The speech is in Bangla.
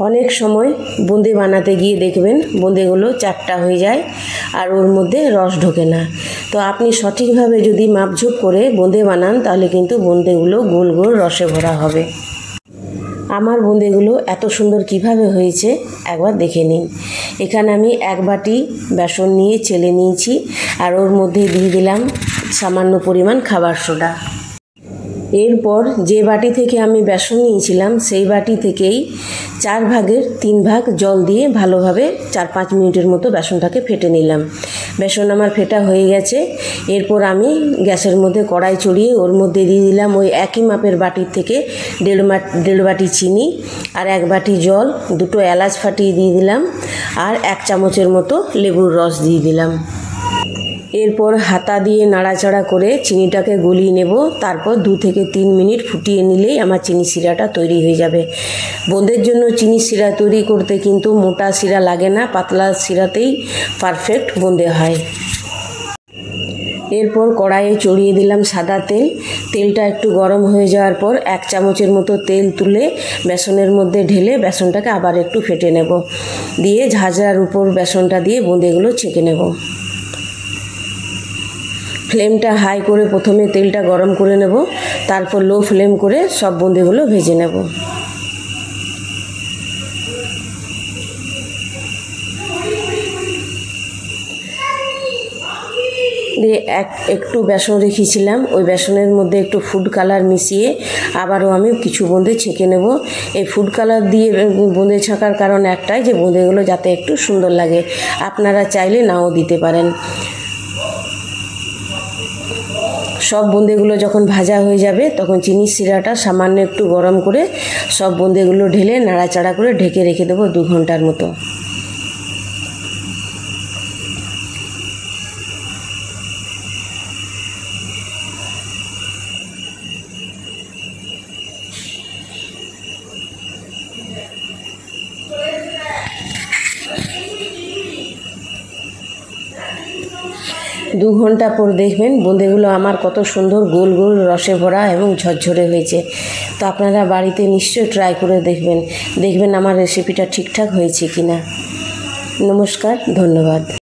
অনেক সময় বোঁদে বানাতে গিয়ে দেখবেন বোঁদেগুলো চ্যাপ্টা হয়ে যায় আর ওর মধ্যে রস ঢোকে না। তো আপনি সঠিকভাবে যদি মাপঝোপ করে বোঁদে বানান তাহলে কিন্তু বোঁদেগুলো গোল গোল রসে ভরা হবে। আমার বোঁদেগুলো এত সুন্দর কিভাবে হয়েছে একবার দেখে নিন। এখানে আমি 1 বাটি বেসন নিয়ে চেলে নিয়েছি আর ওর মধ্যে দিয়ে দিলাম সামান্য পরিমাণ খাবার সোডা। এরপর যে বাটি থেকে আমি বেসন নিয়েছিলাম সেই বাটি থেকেই 4 ভাগের 3 ভাগ জল দিয়ে ভালোভাবে 4-5 মিনিটের মতো বেসনটাকে ফেটে নিলাম। বেসন আমার ফেটা হয়ে গেছে। এরপর আমি গ্যাসের মধ্যে কড়াই চড়িয়ে ওর মধ্যে দিয়ে দিলাম ওই একই মাপের বাটির থেকে 1.5 বাটি চিনি আর 1 বাটি জল, 2টো এলাচ ফাটিয়ে দিয়ে দিলাম আর 1 চামচের মতো লেবুর রস দিয়ে দিলাম। এরপর হাতা দিয়ে নাড়াচাড়া করে চিনিটাকে গলিয়ে নেব। তারপর 2 থেকে 3 মিনিট ফুটিয়ে নিলেই আমার চিনি শিরাটা তৈরি হয়ে যাবে। বোঁদের জন্য চিনি শিরা তৈরি করতে কিন্তু মোটা শিরা লাগে না, পাতলা শিরাতেই পারফেক্ট বোঁদে হয়। এরপর কড়াইয়ে চড়িয়ে দিলাম সাদা তেল। তেলটা একটু গরম হয়ে যাওয়ার পর 1 চামচের মতো তেল তুলে বেসনের মধ্যে ঢেলে বেসনটাকে আবার একটু ফেটে নেব। দিয়ে ঝাঁঝরার উপর বেসনটা দিয়ে বোঁদেগুলো ছেঁকে নেব। ফ্লেমটা হাই করে প্রথমে তেলটা গরম করে নেব, তারপর লো ফ্লেম করে সব বোঁদেগুলো ভেজে নেব। দিয়ে একটু বেসন রেখেছিলাম, ওই বেসনের মধ্যে একটু ফুড কালার মিশিয়ে আবারও আমি কিছু বোঁদে ছেঁকে নেব। এই ফুড কালার দিয়ে বোঁদে ছাঁকার কারণ একটাই যে বোঁদেগুলো যাতে একটু সুন্দর লাগে, আপনারা চাইলে নাও দিতে পারেন। সব বোঁদেগুলো যখন ভাজা হয়ে যাবে তখন চিনির শিরাটা সামান্য একটু গরম করে সব বোঁদেগুলো ঢেলে নাড়াচাড়া করে ঢেকে রেখে দেবো 2 ঘন্টার মতো। দু ঘন্টা পর দেখবেন বোঁদেগুলো আমার কত সুন্দর গোল গোল রসে ভরা এবং ঝরঝরে হয়েছে। তো আপনারা বাড়িতে নিশ্চয়ই ট্রাই করে দেখবেন আমার রেসিপিটা ঠিকঠাক হয়েছে কিনা। নমস্কার, ধন্যবাদ।